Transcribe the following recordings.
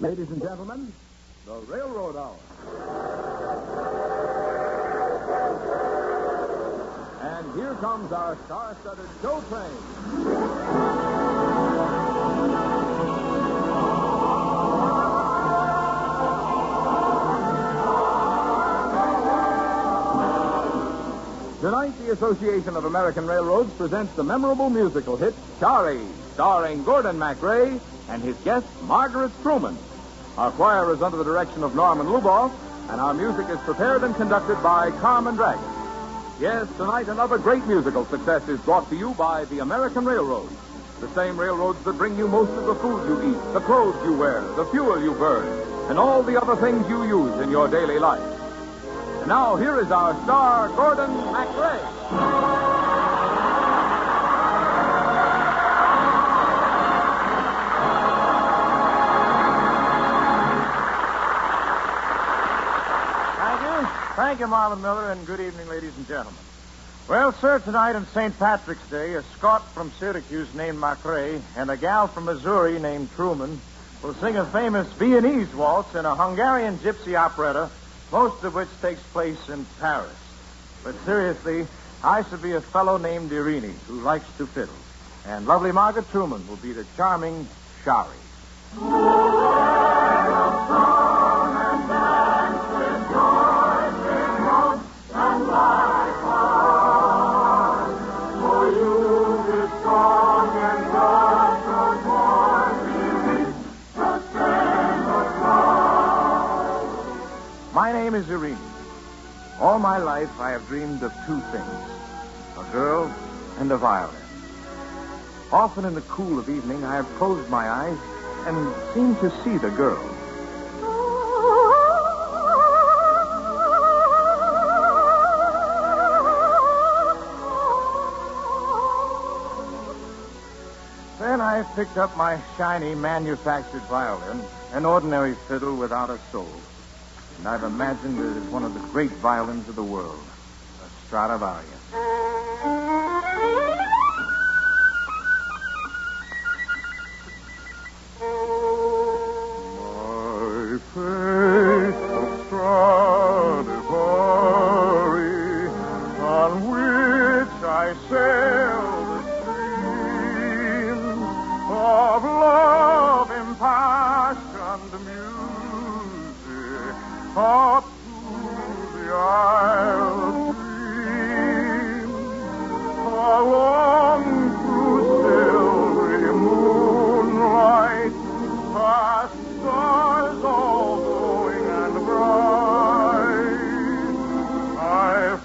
Ladies and gentlemen, the Railroad Hour. And here comes our star-studded show train. Tonight, the Association of American Railroads presents the memorable musical hit, Sari, starring Gordon MacRae and his guest, Margaret Truman. Our choir is under the direction of Norman Luboff, and our music is prepared and conducted by Carmen Dragon. Yes, tonight another great musical success is brought to you by the American Railroads, the same railroads that bring you most of the food you eat, the clothes you wear, the fuel you burn, and all the other things you use in your daily life. And now, here is our star, Gordon MacRae. Thank you, Marlon Miller, and good evening, ladies and gentlemen. Well, sir, tonight on St. Patrick's Day, a Scot from Syracuse named MacRae and a gal from Missouri named Truman will sing a famous Viennese waltz in a Hungarian gypsy operetta, most of which takes place in Paris. But seriously, I should be a fellow named Irini who likes to fiddle. And lovely Margaret Truman will be the charming Sari. My name is Irini. All my life I have dreamed of two things, a girl and a violin. Often in the cool of evening I have closed my eyes and seemed to see the girl. Then I picked up my shiny manufactured violin, an ordinary fiddle without a soul. And I've imagined it as one of the great violins of the world, a Stradivarius. My faithful Stradivari, on which I sail the stream of love impassioned music, up to the Isle of Dreams, along through silvery moonlight, past stars all glowing and bright, I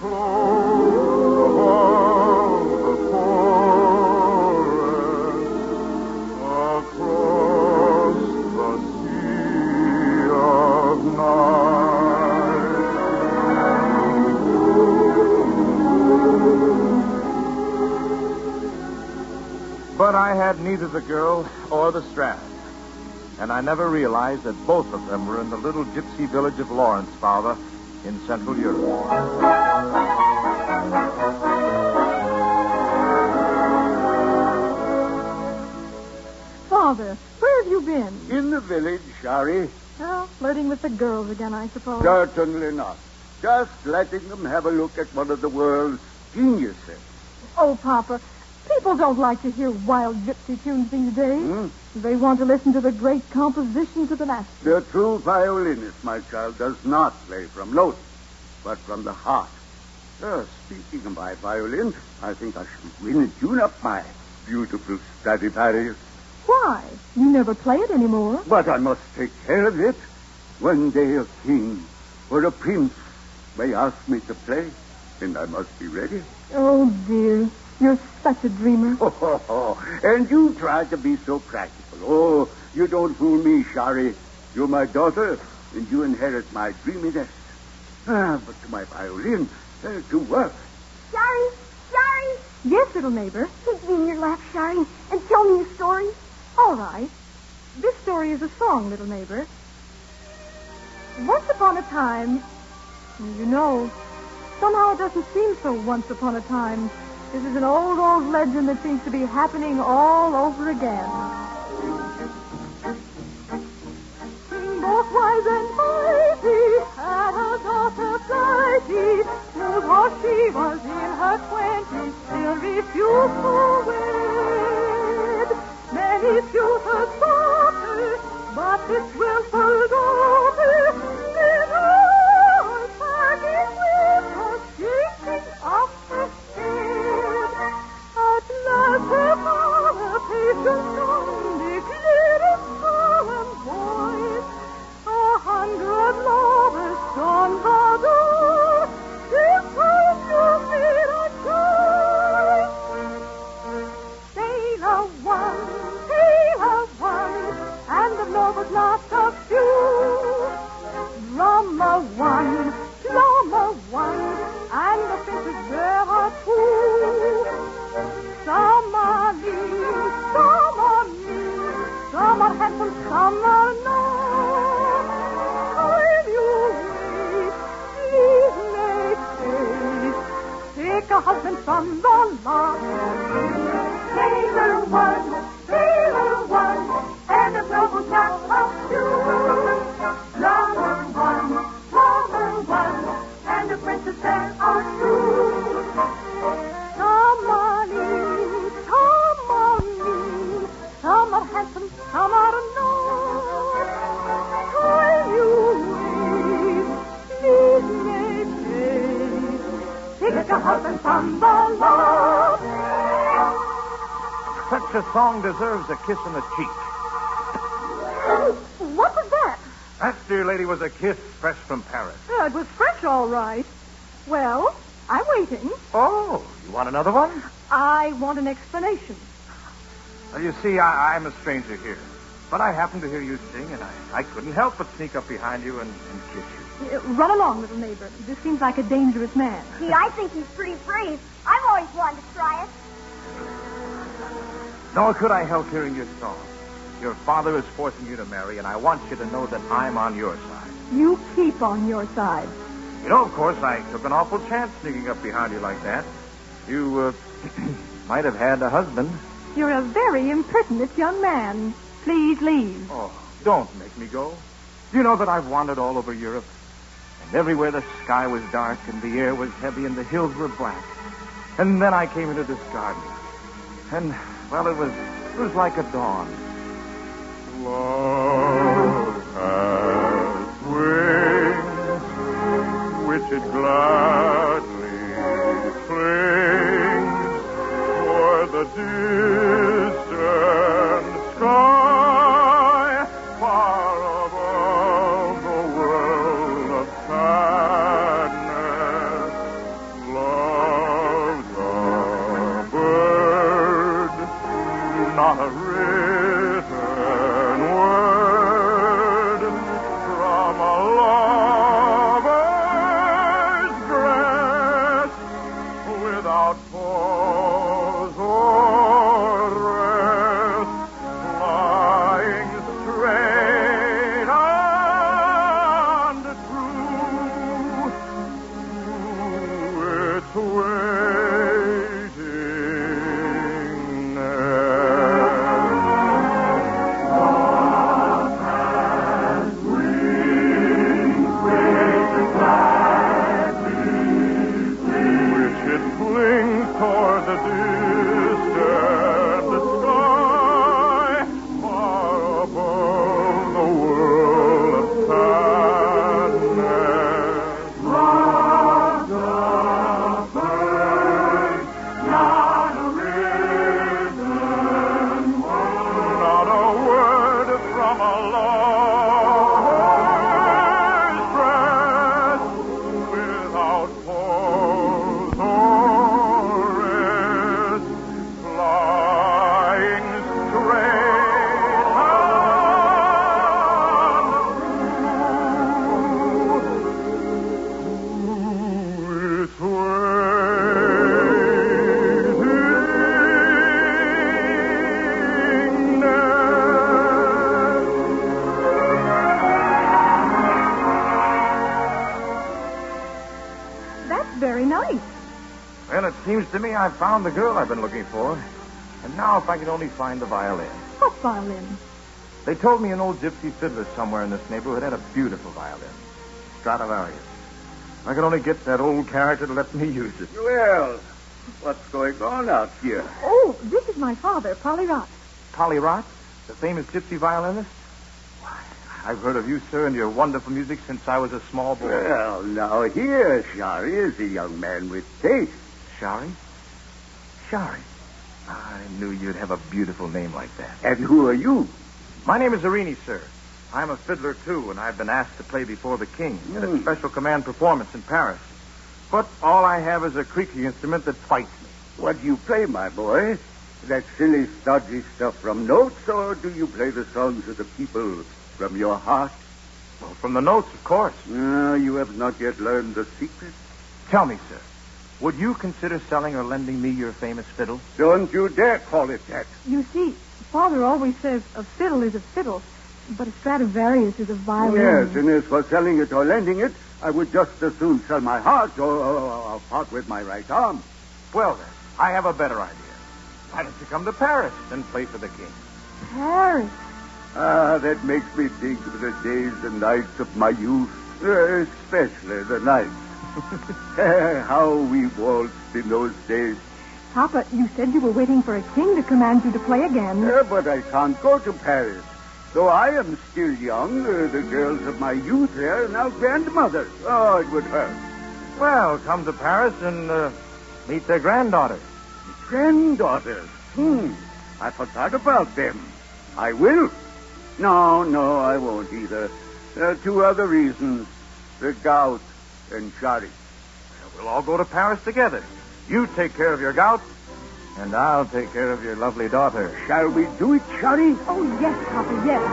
float above the forest, across the sea of night. But I had neither the girl or the Strad, and I never realized that both of them were in the little gypsy village of Lawrence, Father, in Central Europe. Father, where have you been? In the village, Sari. Oh, flirting with the girls again, I suppose. Certainly not. Just letting them have a look at one of the world's geniuses. Oh, Papa, people don't like to hear wild gypsy tunes these days. They want to listen to the great compositions of the master. The true violinist, my child, does not play from notes, but from the heart. Speaking of my violin, I think I should win and tune up my beautiful Stradivarius. Why? You never play it anymore. But I must take care of it. One day a king or a prince may ask me to play, and I must be ready. Oh, dear. You're such a dreamer. And you try to be so practical. Oh, you don't fool me, Sari. You're my daughter, and you inherit my dreaminess. But to my violin, to work. Sari! Sari! Yes, little neighbor. Take me in your lap, Sari, and tell me a story. All right. This story is a song, little neighbor. Once upon a time, you know, somehow it doesn't seem so once upon a time. This is an old, old legend that seems to be happening all over again. wise and mighty, had a daughter flighty, who, though she was in her 20s, still refused to wed. Many suitors sought her, but this willful daughter did all bargain with her, shaking off her head. At last her father, patient son, declared in solemn voice, 100 lovers stand by the door, this time you made a choice. Sailor one, and the blow was not a few. Drummer one, and the fishes there are two. Some are lean, some are handsome, some are not. Time you wait, please make haste. Take a husband from the lot. Sailor one, and the blow was not a few. Drummer one, and the princess there are two. Some are lean, some are handsome, some are not. Time you wait, please make haste. Take a husband from the lot. Such a song deserves a kiss in the cheek. What was that? That, dear lady, was a kiss fresh from Paris. It was fresh, all right. Well, I'm waiting. Oh, you want another one? I want an explanation. Well, you see, I'm a stranger here. But I happened to hear you sing, and I couldn't help but sneak up behind you and kiss you. Run along, little neighbor. This seems like a dangerous man. Gee, I think he's pretty brave. I've always wanted to try it. Nor could I help hearing your song. Your father is forcing you to marry, and I want you to know that I'm on your side. You keep on your side. You know, of course, I took an awful chance sneaking up behind you like that. You, might have had a husband. You're a very impertinent young man. Please leave. Oh, don't make me go. You know that I've wandered all over Europe, and everywhere the sky was dark, and the air was heavy, and the hills were black. And then I came into this garden. And, well, it was like a dawn. Love has wings which it gladly flings toward the distant sky, far above the world of sadness. Love's a bird, not a written word from a lover's breast, without pause or rest, flying straight and true to its waiting nest. Which it flings toward the distant sky, far above the world of sadness. Love's a bird, not a written word, not a word from a lover's breast, without pause or rest, flying straight and true to its waiting nest. That's very nice. Well, it seems to me I've found the girl I've been looking for. And now if I could only find the violin. What violin? They told me an old gypsy fiddler somewhere in this neighborhood had a beautiful violin. Stradivarius. I could only get that old character to let me use it. Well, what's going on out here? Oh, this is my father, Polly Rott. Polly Rott, the famous gypsy violinist? Why, I've heard of you, sir, and your wonderful music since I was a small boy. Well, now here, Sari is a young man with taste. Sari? Sari. I knew you'd have a beautiful name like that. And who are you? My name is Arini, sir. I'm a fiddler, too, and I've been asked to play before the king at a special command performance in Paris. But all I have is a creaky instrument that fights me. What do you play, my boy? That silly, stodgy stuff from notes, or do you play the songs of the people from your heart? Well, from the notes, of course. You have not yet learned the secret. Tell me, sir, would you consider selling or lending me your famous fiddle? Don't you dare call it that. You see, Father always says a fiddle is a fiddle, but a Stradivarius is a violin. Yes, and as for selling it or lending it, I would just as soon sell my heart or part with my right arm. Well, then, I have a better idea. Why don't you come to Paris and play for the king? Paris. That makes me think of the days and nights of my youth, especially the nights. How we waltzed in those days. Papa, you said you were waiting for a king to command you to play again. But I can't go to Paris. Though I am still young, the girls of my youth here are now grandmothers. Oh, it would hurt. Well, come to Paris and meet their granddaughters. Granddaughters? I forgot about them. I will. No, I won't either. There are two other reasons. The gout and Sari. We'll all go to Paris together. You take care of your gout, and I'll take care of your lovely daughter. Shall we do it, Sari? Oh, yes, Papa, yes.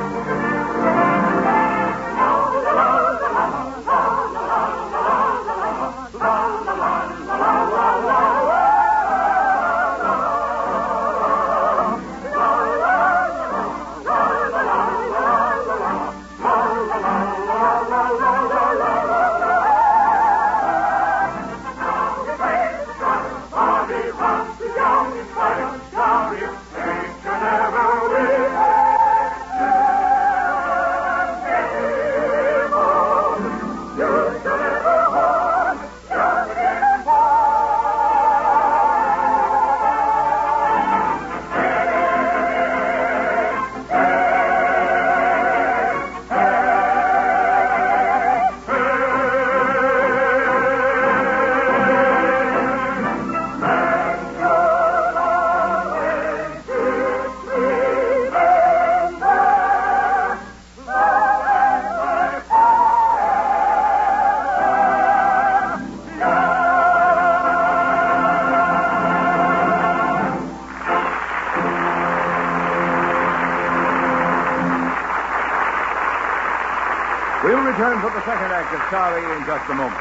We'll return for the second act of Sari in just a moment.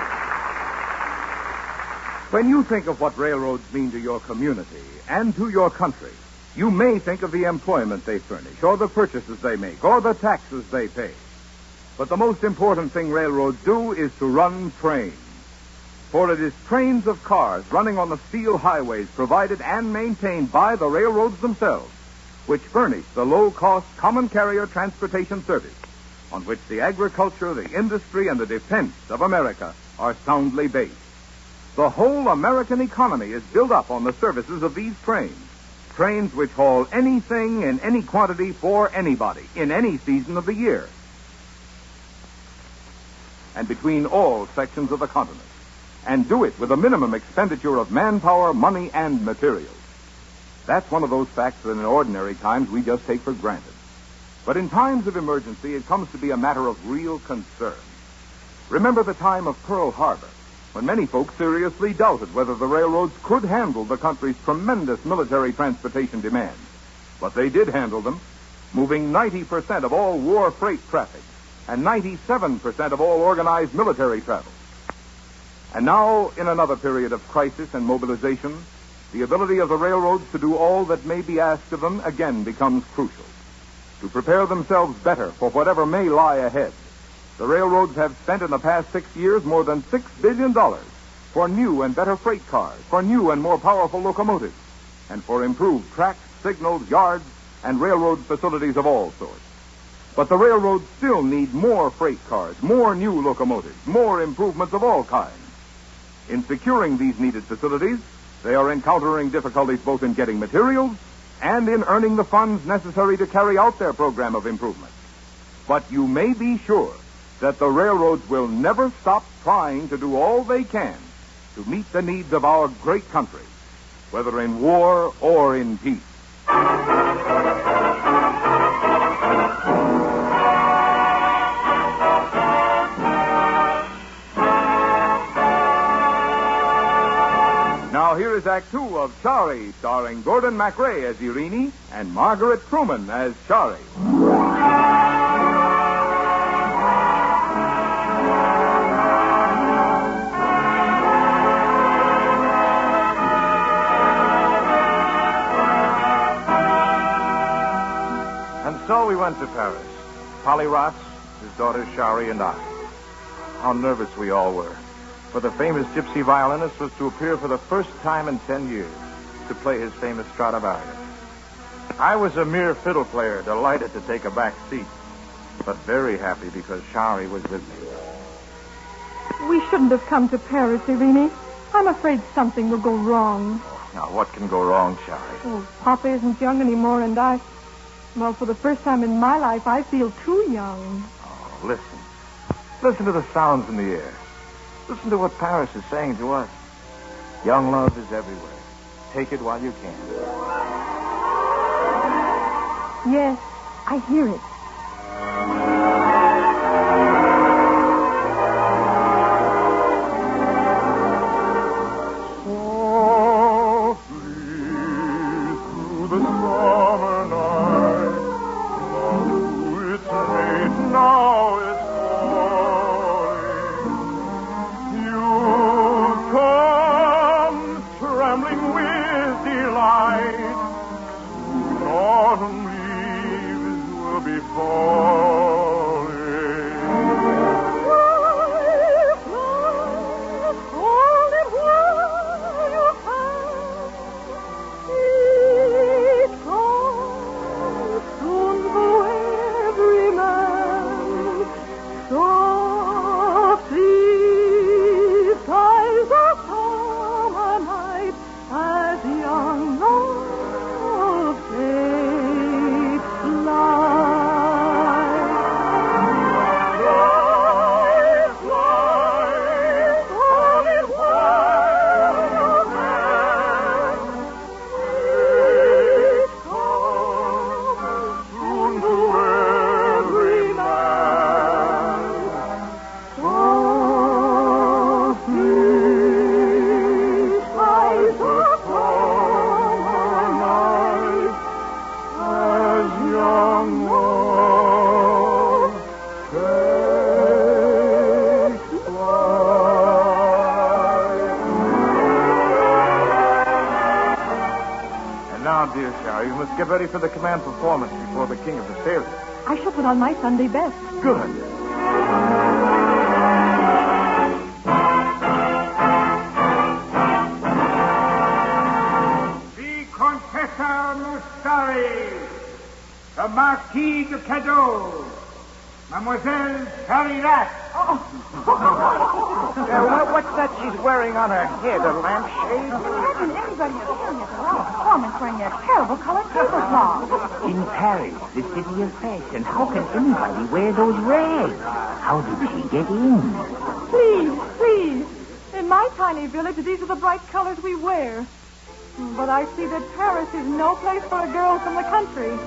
When you think of what railroads mean to your community and to your country, you may think of the employment they furnish, or the purchases they make, or the taxes they pay. But the most important thing railroads do is to run trains. For it is trains of cars running on the steel highways provided and maintained by the railroads themselves, which furnish the low-cost common carrier transportation service on which the agriculture, the industry, and the defense of America are soundly based. The whole American economy is built up on the services of these trains which haul anything in any quantity for anybody in any season of the year and between all sections of the continent, and do it with a minimum expenditure of manpower, money, and materials. That's one of those facts that in ordinary times we just take for granted. But in times of emergency, it comes to be a matter of real concern. Remember the time of Pearl Harbor, when many folks seriously doubted whether the railroads could handle the country's tremendous military transportation demands. But they did handle them, moving 90% of all war freight traffic and 97% of all organized military travel. And now, in another period of crisis and mobilization, the ability of the railroads to do all that may be asked of them again becomes crucial. To prepare themselves better for whatever may lie ahead, the railroads have spent in the past 6 years more than $6 billion for new and better freight cars, for new and more powerful locomotives, and for improved tracks, signals, yards, and railroad facilities of all sorts. But the railroads still need more freight cars, more new locomotives, more improvements of all kinds. In securing these needed facilities, they are encountering difficulties both in getting materials and in earning the funds necessary to carry out their program of improvement. But you may be sure that the railroads will never stop trying to do all they can to meet the needs of our great country, whether in war or in peace. Now here is Act Two of Sari, starring Gordon MacRae as Irene and Margaret Truman as Sari. And so we went to Paris. Polly Ross, his daughter Sari, and I. How nervous we all were. For the famous gypsy violinist was to appear for the first time in 10 years to play his famous Stradivarius. I was a mere fiddle player, delighted to take a back seat, but very happy because Sari was with me. We shouldn't have come to Paris, Irene. I'm afraid something will go wrong. Now, what can go wrong, Sari? Oh, Papa isn't young anymore, and well, for the first time in my life, I feel too young. Oh, listen. Listen to the sounds in the air. Listen to what Paris is saying to us. Young love is everywhere. Take it while you can. Yes, I hear it. Softly through the summer night, love to its mate now is calling. You come trembling with delight. Soon autumn leaves will be falling. Dear Sari, you must get ready for the command performance before the king of the sailors. I shall put on my Sunday best. Good. The Contessa Mustari, the Marquis de Cadeau, Mademoiselle Mariette. What's that she's wearing on her head? A lampshade? Imagine anybody appearing at the round performance wearing their terrible colored tablecloths. In Paris, the city of fashion, how can anybody wear those rags? How did she get in? Please. In my tiny village, these are the bright colors we wear. But I see that Paris is no place for a girl from the country.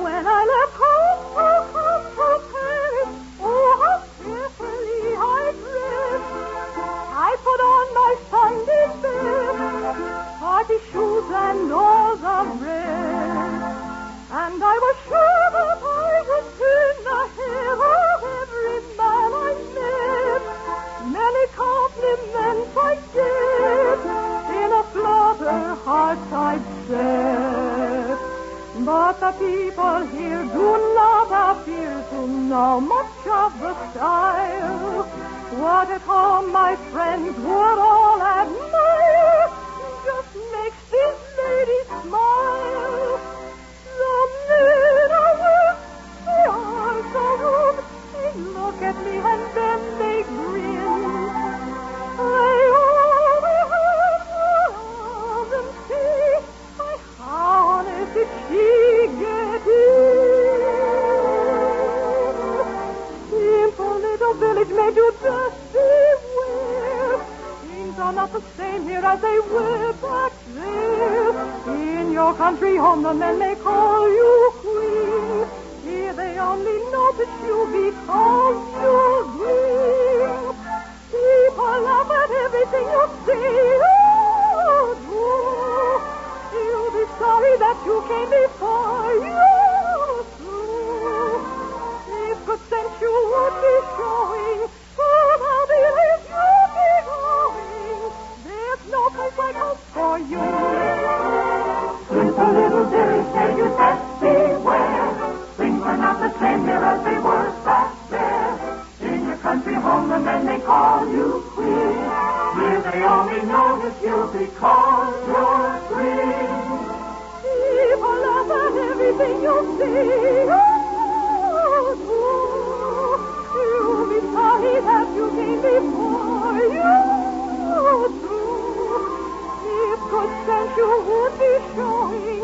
When I left home to come to Paris, oh, how carefully I dressed. I put on my Sunday best, party shoes and all the rest. And I was sure that I would turn the hair of every man I met. Many compliments I get, in a flutter heart I'd set. But the people here do not appear to know much of the style. What at home my friends would all admire just makes these ladies smile. not the same here as they were back there. In your country home, the men may call you queen. Here they only notice you because you're green. People laugh at everything you say. You'll be sorry that you came before you through. If good sense you would be showing, how believe you'd be going. There's no place like home for you. Since a little Billy said you'd best beware, things are not the same here as they were back there. In your country home, the men they call you queen. Here they only notice you because you're green. People laugh at everything you say. You'll be sorry that you came before you through. If good sense you would be showing,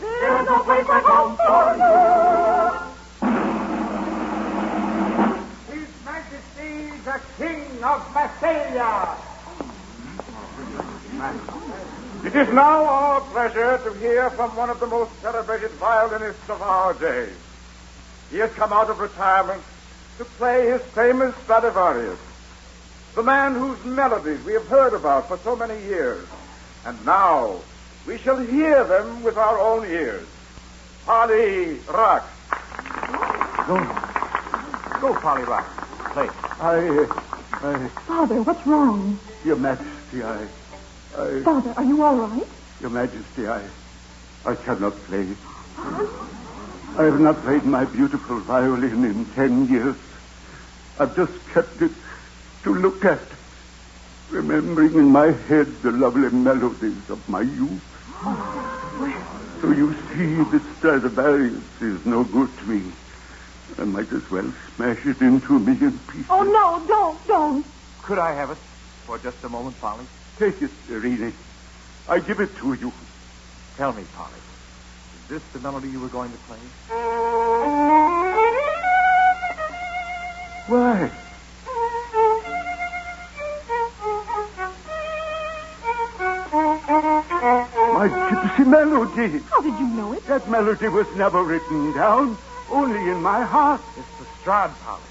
there's no place like home for you. His Majesty the King of Massalia. It is now our pleasure to hear from one of the most celebrated violinists of our day. He has come out of retirement to play his famous Stradivarius, the man whose melodies we have heard about for so many years. And now we shall hear them with our own ears. Polly Rock. Go, Polly Rock. Play. Father, what's wrong? Your Majesty, Father, are you all right? Your Majesty, I cannot play. I have not played my beautiful violin in 10 years. I've just kept it to look at, remembering in my head the lovely melodies of my youth. So you see, the Stradivarius is no good to me. I might as well smash it into a million pieces. Oh, no, don't. Could I have it for just a moment, Polly? Take it, Irene. I give it to you. Tell me, Polly, is this the melody you were going to play? Why? My gypsy melody. How did you know it? That melody was never written down, only in my heart. It's the Strad, Polly.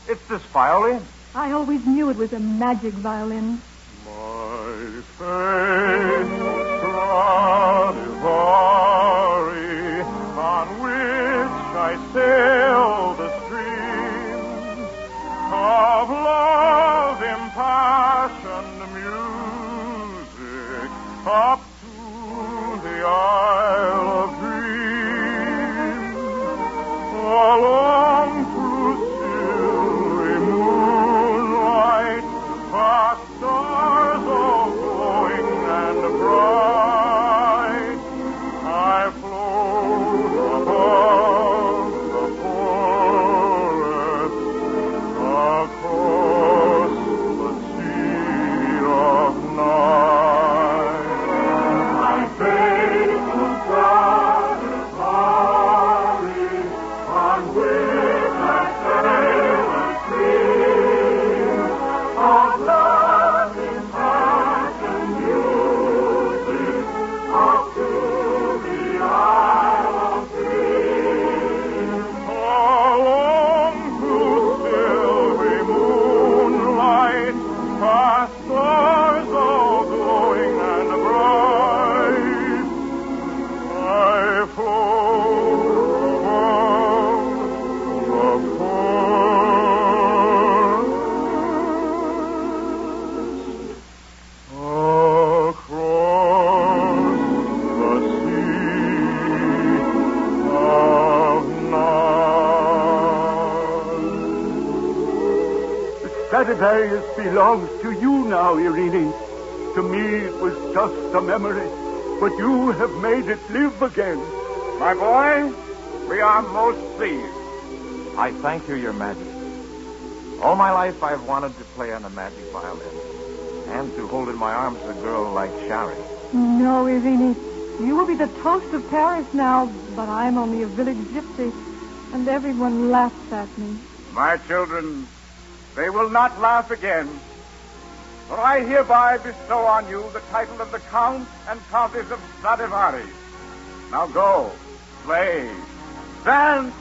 It's this violin. I always knew it was a magic violin. My famous Stradivari, on which I sail the streams of love, impassioned music, up to the Isle of Dreams, along through silvery moonlight, past stars all glowing and bright, I float above the forest, across the sea of night. My faithful Stradivari, on which I sail the streams of love, passion, music, up to the Isle of Dreams, along through silvery moonlight, past stars all glowing and bright, I float above the forest, across the sea of night. The Stradivarius belongs to you now, Irene. To me, it was just a memory, but you have made it live again. My boy, we are most pleased. I thank you, Your Majesty. All my life I've wanted to play on a magic violin and to hold in my arms a girl like Sari. No, Irene. You will be the toast of Paris now, but I'm only a village gypsy, and everyone laughs at me. My children, they will not laugh again. For I hereby bestow on you the title of the Count and Countess of Stradivari. Now go, play, dance,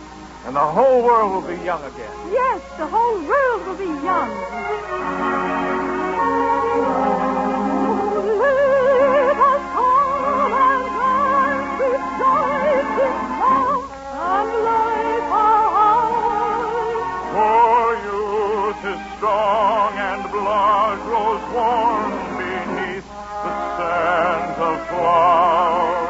And the whole world will be young again. Yes, the whole world will be young. Let us come and dance with joyous song and life our hearts. For youth is strong and blood grows warm beneath the sands of flowers.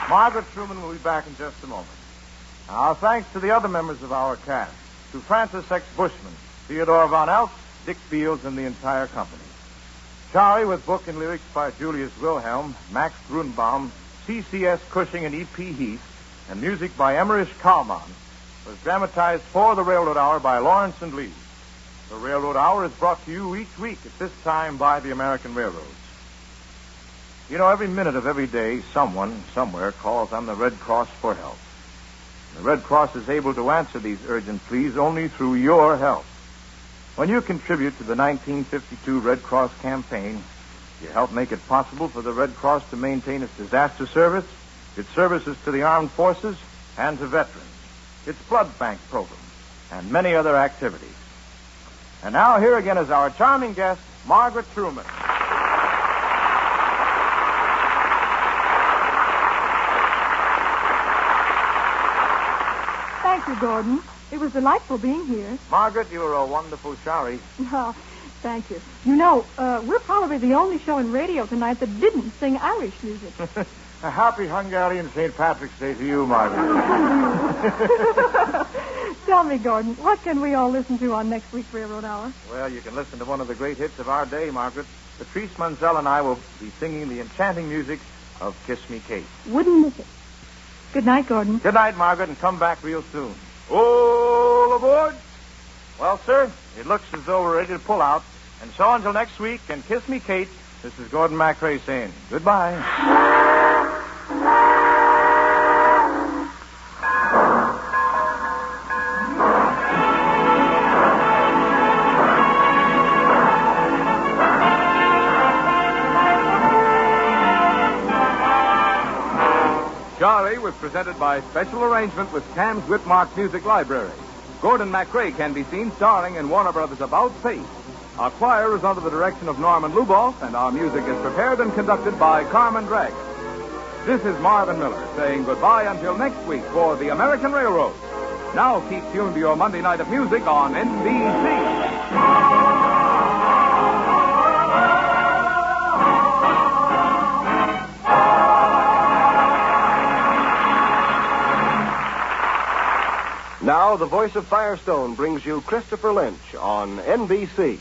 Margaret Truman will be back in just a moment. Our thanks to the other members of our cast, to Francis X. Bushman, Theodore Von Elst, Dick Fields, and the entire company. Sari, with book and lyrics by Julius Wilhelm, Max Grunbaum, C.C.S. Cushing, and E.P. Heath, and music by Emmerich Kalman, was dramatized for the Railroad Hour by Lawrence and Lee. The Railroad Hour is brought to you each week at this time by the American Railroads. You know, every minute of every day, someone, somewhere, calls on the Red Cross for help. The Red Cross is able to answer these urgent pleas only through your help. When you contribute to the 1952 Red Cross campaign, you help make it possible for the Red Cross to maintain its disaster service, its services to the armed forces, and to veterans, its blood bank program, and many other activities. And now, here again is our charming guest, Margaret Truman. Thank you, Gordon. It was delightful being here. Margaret, you were a wonderful Sari. Oh, thank you. You know, we're probably the only show in radio tonight that didn't sing Irish music. A happy Hungarian St. Patrick's Day to you, Margaret. Tell me, Gordon, what can we all listen to on next week's Railroad Hour? Well, you can listen to one of the great hits of our day, Margaret. Patrice Munzel and I will be singing the enchanting music of Kiss Me, Kate. Wouldn't miss it. Good night, Gordon. Good night, Margaret, and come back real soon. All aboard? Well, sir, it looks as though we're ready to pull out. And so until next week, and Kiss Me, Kate, this is Gordon MacRae saying goodbye. Sari was presented by special arrangement with Cam's Whitmark Music Library. Gordon MacRae can be seen starring in Warner Brothers' About Face. Our choir is under the direction of Norman Luboff, and our music is prepared and conducted by Carmen Dragon. This is Marvin Miller saying goodbye until next week for the American Railroad. Now keep tuned to your Monday night of music on NBC. Now, the voice of Firestone brings you Christopher Lynch on NBC.